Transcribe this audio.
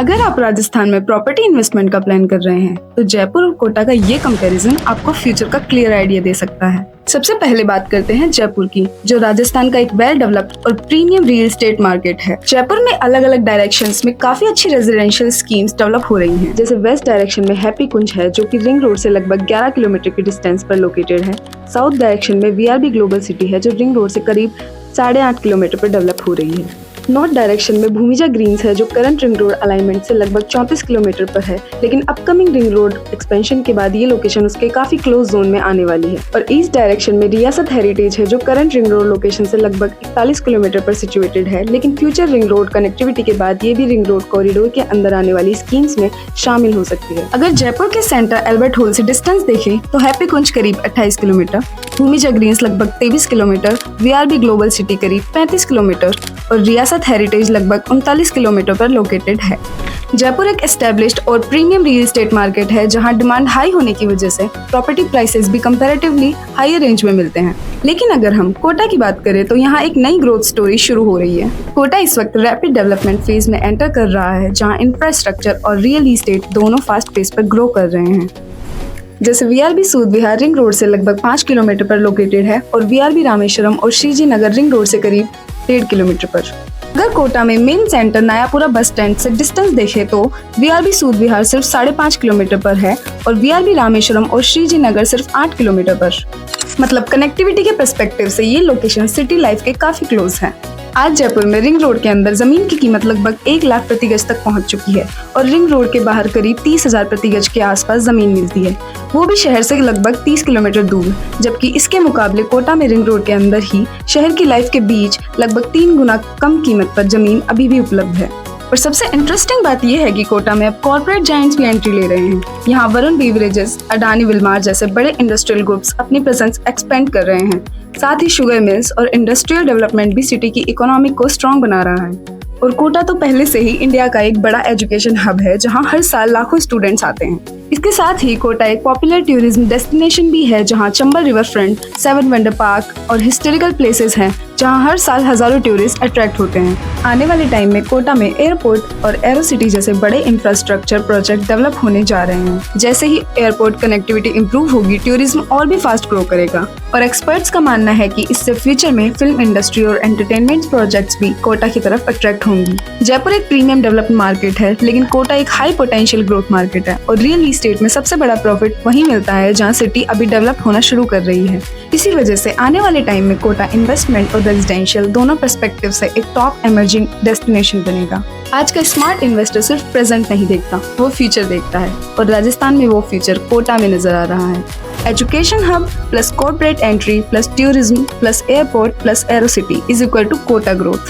अगर आप राजस्थान में प्रॉपर्टी इन्वेस्टमेंट का प्लान कर रहे हैं तो जयपुर और कोटा का ये कंपैरिजन आपको फ्यूचर का क्लियर आइडिया दे सकता है। सबसे पहले बात करते हैं जयपुर की, जो राजस्थान का एक वेल डेवलप्ड और प्रीमियम रियल एस्टेट मार्केट है। जयपुर में अलग अलग डायरेक्शंस में काफी अच्छी रेजिडेंशियल स्कीम्स डेवलप हो रही हैं। जैसे वेस्ट डायरेक्शन में हैप्पी कुंज है, जो कि रिंग रोड से लगभग 11 किलोमीटर की डिस्टेंस पर लोकेटेड है। साउथ डायरेक्शन में वीआरबी ग्लोबल सिटी है, जो रिंग रोड से करीब 8.5 किलोमीटर पर डेवलप हो रही है। नॉर्थ डायरेक्शन में भूमिजा ग्रीन्स है, जो करंट रिंग रोड अलाइनमेंट से लगभग 34 किलोमीटर पर है, लेकिन अपकमिंग रिंग रोड एक्सपेंशन के बाद ये लोकेशन उसके काफी क्लोज जोन में आने वाली है। और ईस्ट डायरेक्शन में रियासत हेरिटेज है, जो करंट रिंग रोड लोकेशन से लगभग 41 किलोमीटर पर सिचुएटेड है, लेकिन फ्यूचर रिंग रोड कनेक्टिविटी के बाद ये भी रिंग रोड कॉरिडोर के अंदर आने वाली स्कीम्स में शामिल हो सकती है। अगर जयपुर के सेंटर एल्बर्ट हॉल से डिस्टेंस देखें तो हैप्पी कुंज करीब 28 किलोमीटर, भूमिजा ग्रीन्स लगभग 23 किलोमीटर, वीआरबी ग्लोबल सिटी करीब 35 किलोमीटर और रियासत हेरिटेज लगभग 39 किलोमीटर पर लोकेटेड है। जयपुर एक एस्टेब्लिश्ड और प्रीमियम रियल एस्टेट मार्केट है, जहां डिमांड हाई होने की वजह से प्रॉपर्टी प्राइसेस भी कंपैरेटिवली हायर रेंज में मिलते हैं। लेकिन अगर हम कोटा की बात करें तो यहाँ एक नई ग्रोथ स्टोरी शुरू हो रही है। कोटा इस वक्त रैपिड डेवलपमेंट फेज में एंटर कर रहा है, जहाँ इंफ्रास्ट्रक्चर और रियल एस्टेट दोनों फास्ट पेस पर ग्रो कर रहे हैं। जैसे वीआरबी सूद विहार रिंग रोड से लगभग 5 किलोमीटर पर लोकेटेड है और वीआरबी रामेश्वरम और श्रीजी नगर रिंग रोड से करीब 1.5 किलोमीटर पर। अगर कोटा में main centre Nayapura bus stand से डिस्टेंस देखें तो वीआरबी सूद विहार सिर्फ 5.5 किलोमीटर पर है और वीआरबी रामेश्वरम और श्रीजी नगर सिर्फ 8 किलोमीटर पर। मतलब कनेक्टिविटी के पर्सपेक्टिव से ये लोकेशन सिटी लाइफ के काफी क्लोज है। आज जयपुर में रिंग रोड के अंदर जमीन की कीमत लगभग 1 लाख प्रति गज तक पहुंच चुकी है और रिंग रोड के बाहर करीब 30,000 प्रति गज के आसपास जमीन मिलती है, वो भी शहर से लगभग 30 किलोमीटर दूर। जबकि इसके मुकाबले कोटा में रिंग रोड के अंदर ही शहर की लाइफ के बीच लगभग 3 गुना कम कीमत पर जमीन अभी भी उपलब्ध है। और सबसे इंटरेस्टिंग बात यह है कि कोटा में अब कॉर्पोरेट जायंट्स भी एंट्री ले रहे हैं। यहाँ वरुण बेवरेजेस, अडानी विलमार जैसे बड़े इंडस्ट्रियल ग्रुप्स अपनी प्रेजेंस एक्सपेंड कर रहे हैं। साथ ही शुगर मिल्स और इंडस्ट्रियल डेवलपमेंट भी सिटी की इकोनॉमी को स्ट्रॉन्ग बना रहा है। और कोटा तो पहले से ही इंडिया का एक बड़ा एजुकेशन हब है, जहां हर साल लाखों स्टूडेंट्स आते हैं। इसके साथ ही कोटा एक पॉपुलर टूरिज्म डेस्टिनेशन भी है, जहां Chambal river front, 7 wonder park और हिस्टोरिकल प्लेसेस हैं, जहां हर साल हजारों टूरिस्ट अट्रैक्ट होते हैं। आने वाले टाइम में कोटा में एयरपोर्ट और एरो सिटी जैसे बड़े इंफ्रास्ट्रक्चर प्रोजेक्ट डेवलप होने जा रहे हैं। जैसे ही एयरपोर्ट कनेक्टिविटी इंप्रूव होगी, टूरिज्म और भी फास्ट ग्रो करेगा। और एक्सपर्ट्स का मानना है कि इससे फ्यूचर में फिल्म इंडस्ट्री और एंटरटेनमेंट प्रोजेक्ट्स भी कोटा की तरफ अट्रैक्ट होंगी। जयपुर एक प्रीमियम डेवलप्ड मार्केट है, लेकिन कोटा एक हाई पोटेंशियल ग्रोथ मार्केट है और रियल एस्टेट में सबसे बड़ा प्रॉफिट वहीं मिलता है जहां सिटी अभी डेवलप होना शुरू कर रही है। इसी वजह से आने वाले टाइम में कोटा इन्वेस्टमेंट और रेजिडेंशियल दोनों पर्सपेक्टिव से एक टॉप इमर्जिंग डेस्टिनेशन बनेगा। आज का स्मार्ट इन्वेस्टर सिर्फ प्रेजेंट नहीं देखता, वो फ्यूचर देखता है और राजस्थान में वो फ्यूचर कोटा में नजर आ रहा है। Education hub plus corporate entry plus tourism plus airport plus aero city is equal to Kota growth.